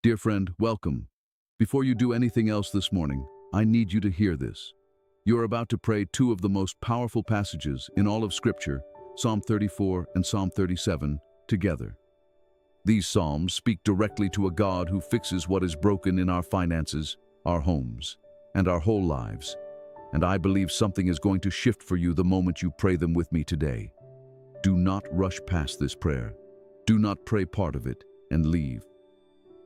Dear friend, welcome. Before you do anything else this morning, I need you to hear this. You are about to pray two of the most powerful passages in all of Scripture, Psalm 34 and Psalm 37, together. These psalms speak directly to a God who fixes what is broken in our finances, our homes, and our whole lives. And I believe something is going to shift for you the moment you pray them with me today. Do not rush past this prayer. Do not pray part of it and leave.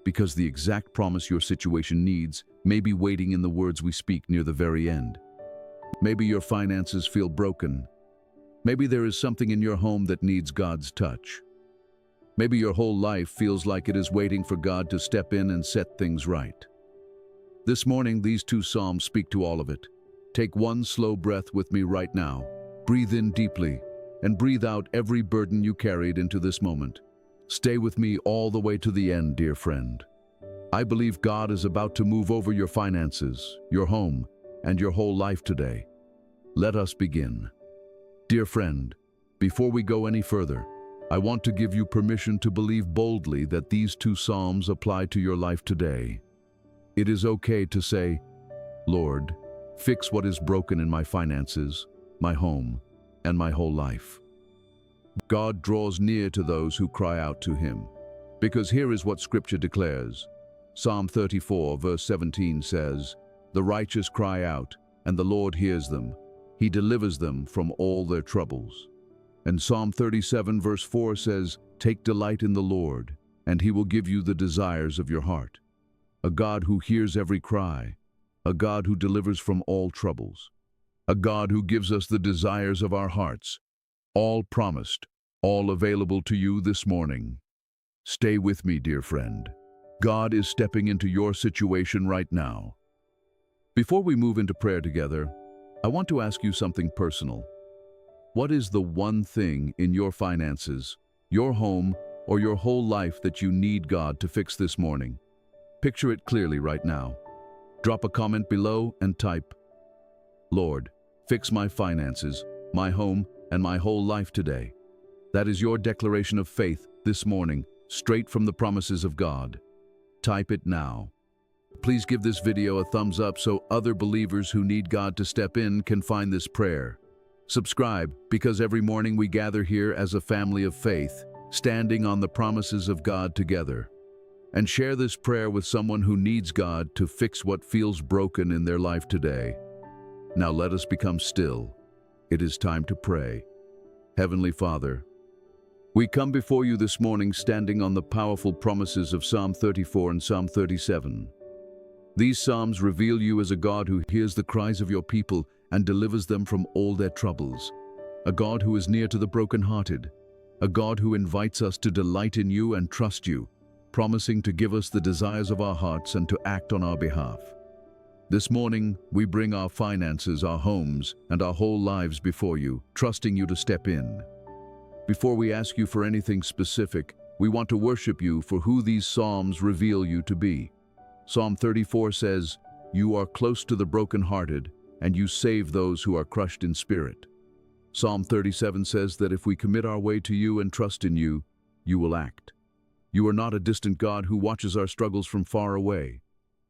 Because the exact promise your situation needs may be waiting in the words we speak near the very end. Maybe your finances feel broken. Maybe there is something in your home that needs God's touch. Maybe your whole life feels like it is waiting for God to step in and set things right. This morning, these two psalms speak to all of it. Take one slow breath with me right now. Breathe in deeply and breathe out every burden you carried into this moment. Stay with me all the way to the end, dear friend. I believe God is about to move over your finances, your home, and your whole life today. Let us begin. Dear friend, before we go any further, I want to give you permission to believe boldly that these two psalms apply to your life today. It is okay to say, Lord, fix what is broken in my finances, my home, and my whole life. God draws near to those who cry out to Him. Because here is what Scripture declares. Psalm 34 verse 17 says, "The righteous cry out, and the Lord hears them. He delivers them from all their troubles." And Psalm 37 verse 4 says, "Take delight in the Lord, and He will give you the desires of your heart." A God who hears every cry, a God who delivers from all troubles, a God who gives us the desires of our hearts, all promised, all available to you this morning. Stay with me, dear friend. God is stepping into your situation right now. Before we move into prayer together, I want to ask you something personal. What is the one thing in your finances, your home, or your whole life that you need God to fix this morning? Picture it clearly right now. Drop a comment below and type, "Lord, fix my finances, my home, and my whole life today." That is your declaration of faith this morning, straight from the promises of God. Type it now. Please give this video a thumbs up so other believers who need God to step in can find this prayer. Subscribe, because every morning we gather here as a family of faith, standing on the promises of God together. And share this prayer with someone who needs God to fix what feels broken in their life today. Now let us become still. It is time to pray. Heavenly Father, we come before you this morning standing on the powerful promises of Psalm 34 and Psalm 37. These psalms reveal you as a God who hears the cries of your people and delivers them from all their troubles, a God who is near to the brokenhearted, a God who invites us to delight in you and trust you, promising to give us the desires of our hearts and to act on our behalf. This morning, we bring our finances, our homes, and our whole lives before you, trusting you to step in. Before we ask you for anything specific, we want to worship you for who these psalms reveal you to be. Psalm 34 says, "You are close to the brokenhearted, and you save those who are crushed in spirit." Psalm 37 says that if we commit our way to you and trust in you, you will act. You are not a distant God who watches our struggles from far away.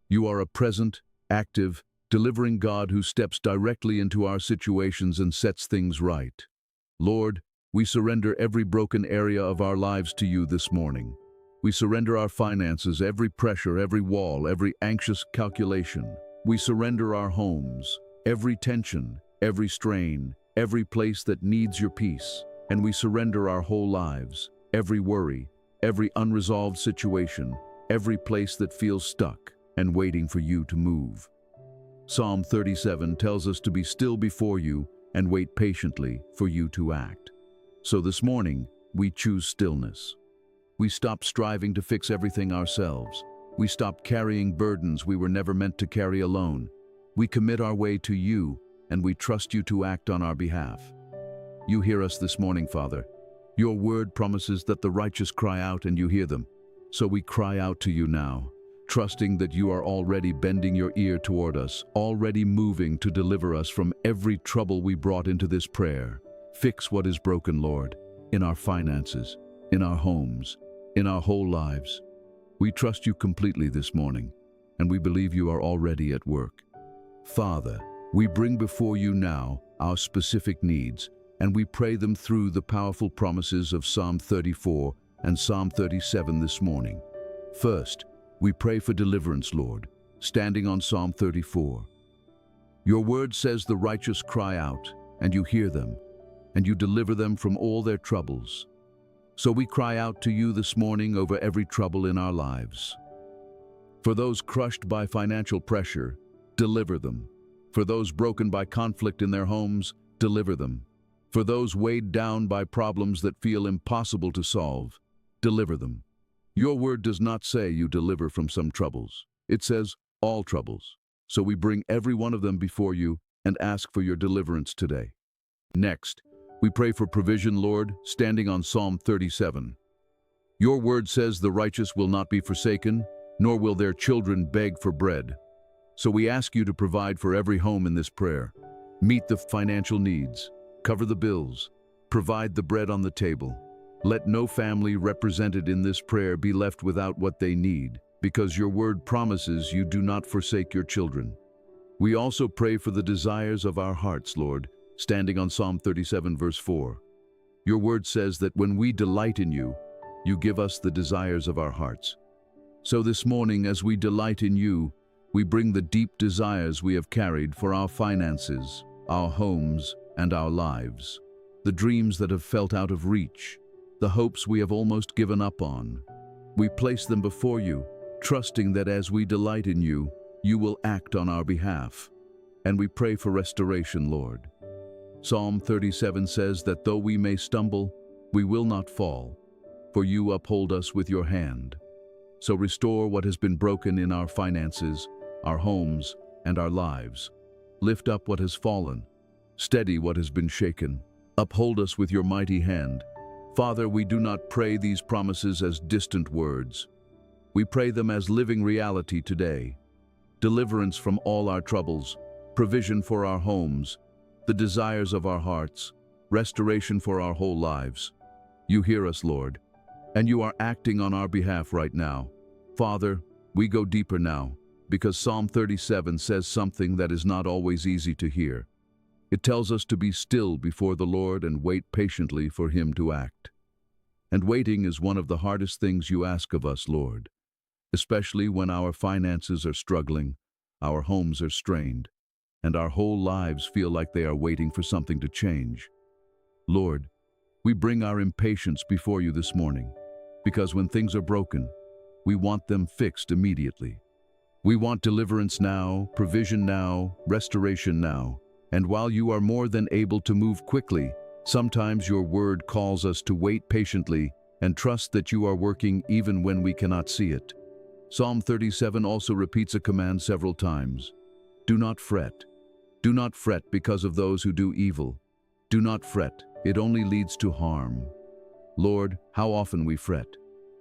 You are a present, active, delivering God who steps directly into our situations and sets things right. Lord, we surrender every broken area of our lives to you this morning. We surrender our finances, every pressure, every wall, every anxious calculation. We surrender our homes, every tension, every strain, every place that needs your peace. And we surrender our whole lives, every worry, every unresolved situation, every place that feels stuck and waiting for you to move. Psalm 37 tells us to be still before you and wait patiently for you to act. So this morning, we choose stillness. We stop striving to fix everything ourselves. We stop carrying burdens we were never meant to carry alone. We commit our way to you, and we trust you to act on our behalf. You hear us this morning, Father. Your word promises that the righteous cry out and you hear them. So we cry out to you now, trusting that you are already bending your ear toward us, already moving to deliver us from every trouble we brought into this prayer. Fix what is broken, Lord, in our finances, in our homes, in our whole lives. We trust you completely this morning, and we believe you are already at work. Father, we bring before you now our specific needs, and we pray them through the powerful promises of Psalm 34 and Psalm 37 this morning. First, we pray for deliverance, Lord, standing on Psalm 34. Your word says the righteous cry out, and you hear them, and you deliver them from all their troubles. So we cry out to you this morning over every trouble in our lives. For those crushed by financial pressure, deliver them. For those broken by conflict in their homes, deliver them. For those weighed down by problems that feel impossible to solve, deliver them. Your word does not say you deliver from some troubles. It says all troubles. So we bring every one of them before you and ask for your deliverance today. Next, we pray for provision, Lord, standing on Psalm 37. Your word says the righteous will not be forsaken, nor will their children beg for bread. So we ask you to provide for every home in this prayer. Meet the financial needs, cover the bills, provide the bread on the table. Let no family represented in this prayer be left without what they need, because your word promises you do not forsake your children. We also pray for the desires of our hearts, Lord, standing on Psalm 37 verse 4. Your word says that when we delight in you, you give us the desires of our hearts. So this morning, as we delight in you, we bring the deep desires we have carried for our finances, our homes, and our lives, the dreams that have felt out of reach, the hopes we have almost given up on. We place them before you, trusting that as we delight in you, you will act on our behalf. And we pray for restoration, Lord. Psalm 37 says that though we may stumble, we will not fall, for you uphold us with your hand. So restore what has been broken in our finances, our homes, and our lives. Lift up what has fallen. Steady what has been shaken. Uphold us with your mighty hand. Father, we do not pray these promises as distant words. We pray them as living reality today. Deliverance from all our troubles, provision for our homes, the desires of our hearts, restoration for our whole lives. You hear us, Lord, and you are acting on our behalf right now. Father, we go deeper now, because Psalm 37 says something that is not always easy to hear. It tells us to be still before the Lord and wait patiently for Him to act. And waiting is one of the hardest things you ask of us, Lord, especially when our finances are struggling, our homes are strained, and our whole lives feel like they are waiting for something to change. Lord, we bring our impatience before you this morning, because when things are broken, we want them fixed immediately. We want deliverance now, provision now, restoration now. And while you are more than able to move quickly, sometimes your word calls us to wait patiently and trust that you are working even when we cannot see it. Psalm 37 also repeats a command several times. Do not fret. Do not fret because of those who do evil. Do not fret, it only leads to harm. Lord, how often we fret.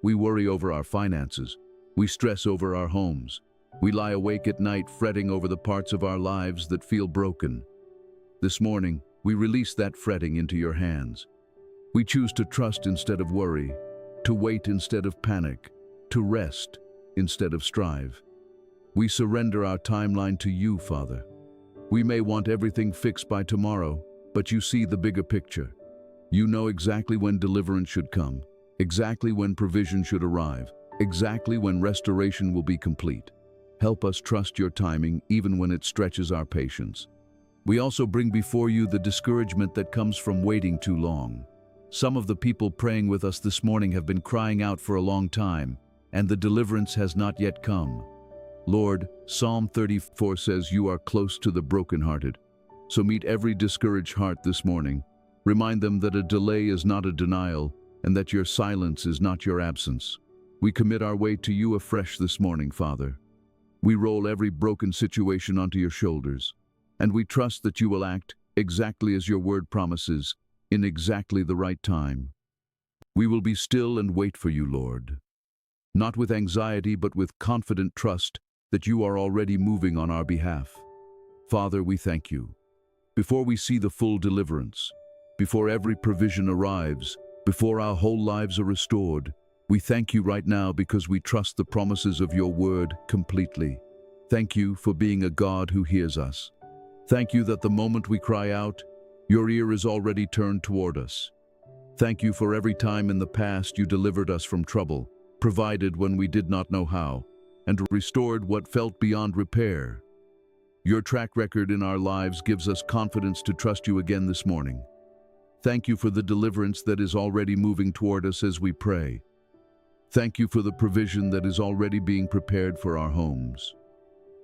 We worry over our finances. We stress over our homes. We lie awake at night fretting over the parts of our lives that feel broken. This morning, we release that fretting into your hands. We choose to trust instead of worry, to wait instead of panic, to rest instead of strive. We surrender our timeline to you, Father. We may want everything fixed by tomorrow, but you see the bigger picture. You know exactly when deliverance should come, exactly when provision should arrive, exactly when restoration will be complete. Help us trust your timing even when it stretches our patience. We also bring before you the discouragement that comes from waiting too long. Some of the people praying with us this morning have been crying out for a long time, and the deliverance has not yet come. Lord, Psalm 34 says you are close to the brokenhearted. So meet every discouraged heart this morning. Remind them that a delay is not a denial, and that your silence is not your absence. We commit our way to you afresh this morning, Father. We roll every broken situation onto your shoulders, and we trust that you will act exactly as your word promises, in exactly the right time. We will be still and wait for you, Lord, not with anxiety but with confident trust that you are already moving on our behalf. Father, we thank you. Before we see the full deliverance, before every provision arrives, before our whole lives are restored, We thank you right now because we trust the promises of your word completely. Thank you for being a God who hears us. Thank you that the moment we cry out, your ear is already turned toward us. Thank you for every time in the past you delivered us from trouble, provided when we did not know how, and restored what felt beyond repair. Your track record in our lives gives us confidence to trust you again this morning. Thank you for the deliverance that is already moving toward us as we pray. Thank you for the provision that is already being prepared for our homes.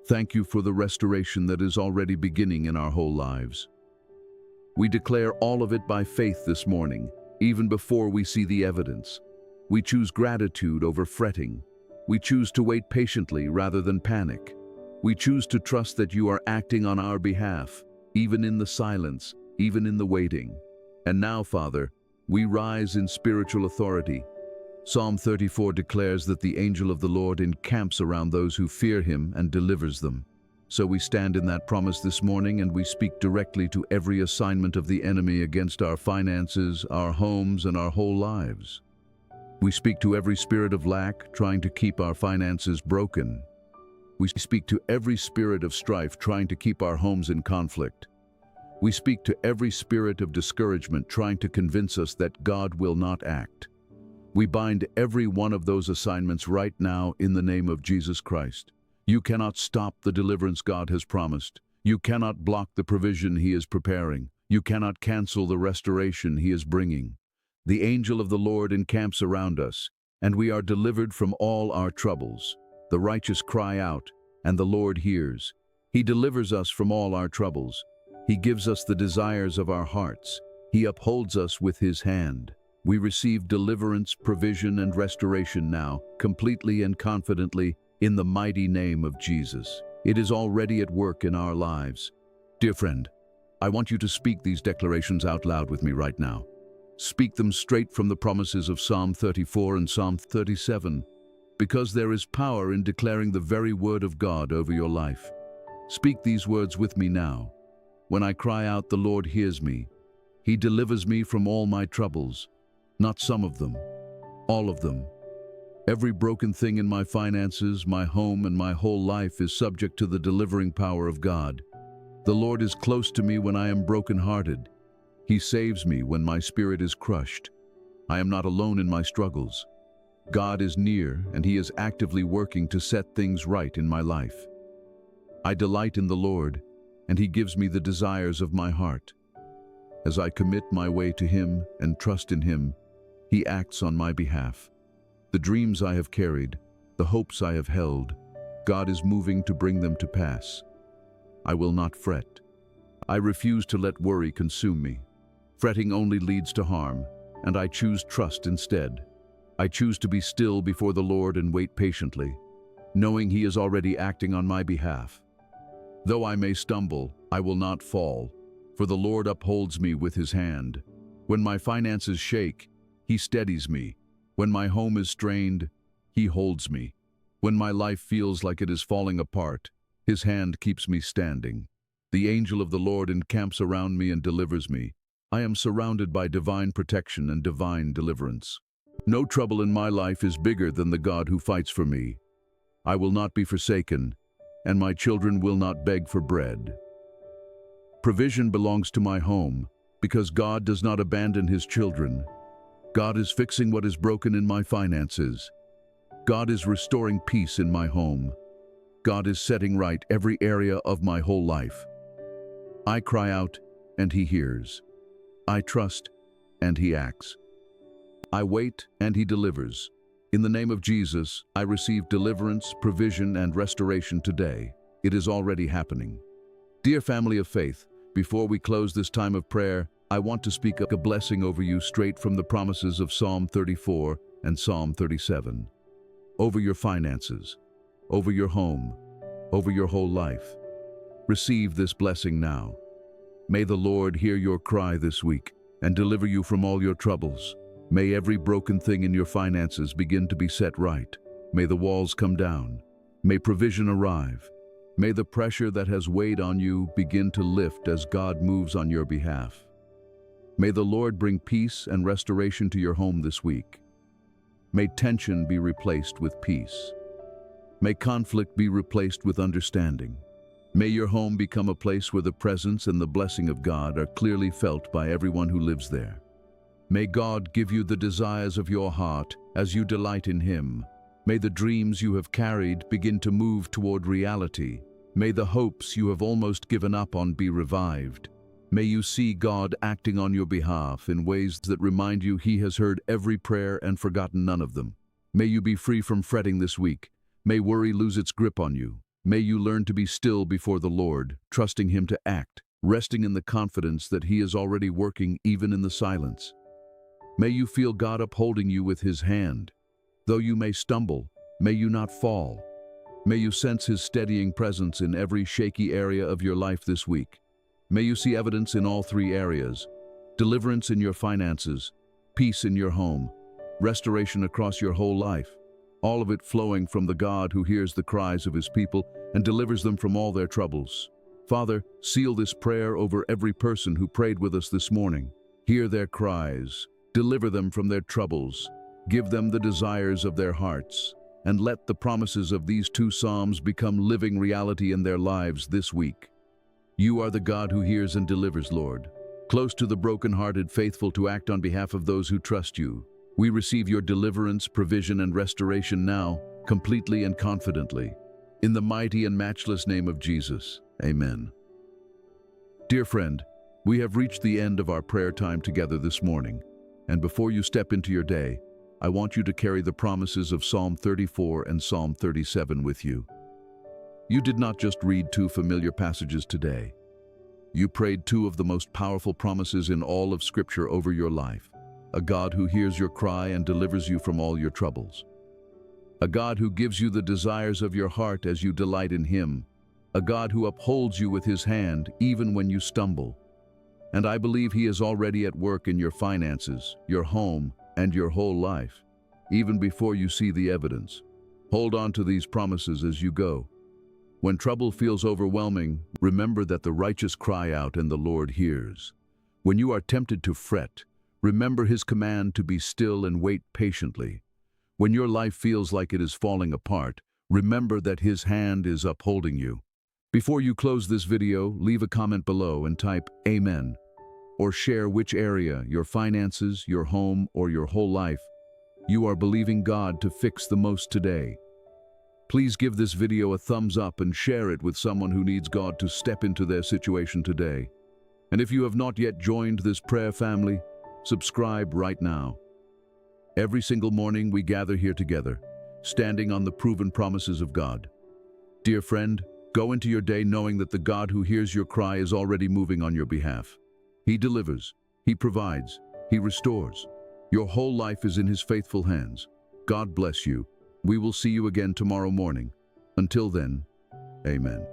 Thank you for the restoration that is already beginning in our whole lives. We declare all of it by faith this morning, even before we see the evidence. We choose gratitude over fretting. We choose to wait patiently rather than panic. We choose to trust that you are acting on our behalf, even in the silence, even in the waiting. And now, Father, we rise in spiritual authority. Psalm 34 declares that the angel of the Lord encamps around those who fear him and delivers them. So we stand in that promise this morning and we speak directly to every assignment of the enemy against our finances, our homes, and our whole lives. We speak to every spirit of lack trying to keep our finances broken. We speak to every spirit of strife trying to keep our homes in conflict. We speak to every spirit of discouragement trying to convince us that God will not act. We bind every one of those assignments right now in the name of Jesus Christ. You cannot stop the deliverance God has promised. You cannot block the provision He is preparing. You cannot cancel the restoration He is bringing. The angel of the Lord encamps around us, and we are delivered from all our troubles. The righteous cry out, and the Lord hears. He delivers us from all our troubles. He gives us the desires of our hearts. He upholds us with His hand. We receive deliverance, provision, and restoration now, completely and confidently, in the mighty name of Jesus. It is already at work in our lives. Dear friend, I want you to speak these declarations out loud with me right now. Speak them straight from the promises of Psalm 34 and Psalm 37, because there is power in declaring the very word of God over your life. Speak these words with me now. When I cry out, the Lord hears me. He delivers me from all my troubles. Not some of them, all of them. Every broken thing in my finances, my home, and my whole life is subject to the delivering power of God. The Lord is close to me when I am brokenhearted. He saves me when my spirit is crushed. I am not alone in my struggles. God is near, and He is actively working to set things right in my life. I delight in the Lord, and He gives me the desires of my heart. As I commit my way to Him and trust in Him, He acts on my behalf. The dreams I have carried, the hopes I have held, God is moving to bring them to pass. I will not fret. I refuse to let worry consume me. Fretting only leads to harm, and I choose trust instead. I choose to be still before the Lord and wait patiently, knowing He is already acting on my behalf. Though I may stumble, I will not fall, for the Lord upholds me with His hand. When my finances shake, He steadies me. When my home is strained, He holds me. When my life feels like it is falling apart, His hand keeps me standing. The angel of the Lord encamps around me and delivers me. I am surrounded by divine protection and divine deliverance. No trouble in my life is bigger than the God who fights for me. I will not be forsaken, and my children will not beg for bread. Provision belongs to my home, because God does not abandon His children. God is fixing what is broken in my finances. God is restoring peace in my home. God is setting right every area of my whole life. I cry out, and He hears. I trust, and He acts. I wait, and He delivers. In the name of Jesus, I receive deliverance, provision, and restoration today. It is already happening. Dear family of faith, before we close this time of prayer, I want to speak a blessing over you straight from the promises of Psalm 34 and Psalm 37. Over your finances, over your home, over your whole life. Receive this blessing now. May the Lord hear your cry this week and deliver you from all your troubles. May every broken thing in your finances begin to be set right. May the walls come down. May provision arrive. May the pressure that has weighed on you begin to lift as God moves on your behalf. May the Lord bring peace and restoration to your home this week. May tension be replaced with peace. May conflict be replaced with understanding. May your home become a place where the presence and the blessing of God are clearly felt by everyone who lives there. May God give you the desires of your heart as you delight in Him. May the dreams you have carried begin to move toward reality. May the hopes you have almost given up on be revived. May you see God acting on your behalf in ways that remind you He has heard every prayer and forgotten none of them. May you be free from fretting this week. May worry lose its grip on you. May you learn to be still before the Lord, trusting Him to act, resting in the confidence that He is already working even in the silence. May you feel God upholding you with His hand. Though you may stumble, may you not fall. May you sense His steadying presence in every shaky area of your life this week. May you see evidence in all three areas: deliverance in your finances, peace in your home, restoration across your whole life, all of it flowing from the God who hears the cries of His people and delivers them from all their troubles. Father, seal this prayer over every person who prayed with us this morning. Hear their cries, deliver them from their troubles, give them the desires of their hearts, and let the promises of these two Psalms become living reality in their lives this week. You are the God who hears and delivers, Lord. Close to the brokenhearted, faithful to act on behalf of those who trust you. We receive your deliverance, provision, and restoration now, completely and confidently. In the mighty and matchless name of Jesus, amen. Dear friend, we have reached the end of our prayer time together this morning. And before you step into your day, I want you to carry the promises of Psalm 34 and Psalm 37 with you. You did not just read two familiar passages today. You prayed two of the most powerful promises in all of Scripture over your life. A God who hears your cry and delivers you from all your troubles. A God who gives you the desires of your heart as you delight in Him. A God who upholds you with His hand even when you stumble. And I believe He is already at work in your finances, your home, and your whole life, even before you see the evidence. Hold on to these promises as you go. When trouble feels overwhelming, remember that the righteous cry out and the Lord hears. When you are tempted to fret, remember His command to be still and wait patiently. When your life feels like it is falling apart, remember that His hand is upholding you. Before you close this video, leave a comment below and type Amen, or share which area, your finances, your home, or your whole life, you are believing God to fix the most today. Please give this video a thumbs up and share it with someone who needs God to step into their situation today. And if you have not yet joined this prayer family, subscribe right now. Every single morning we gather here together, standing on the proven promises of God. Dear friend, go into your day knowing that the God who hears your cry is already moving on your behalf. He delivers, He provides, He restores. Your whole life is in His faithful hands. God bless you. We will see you again tomorrow morning. Until then, amen.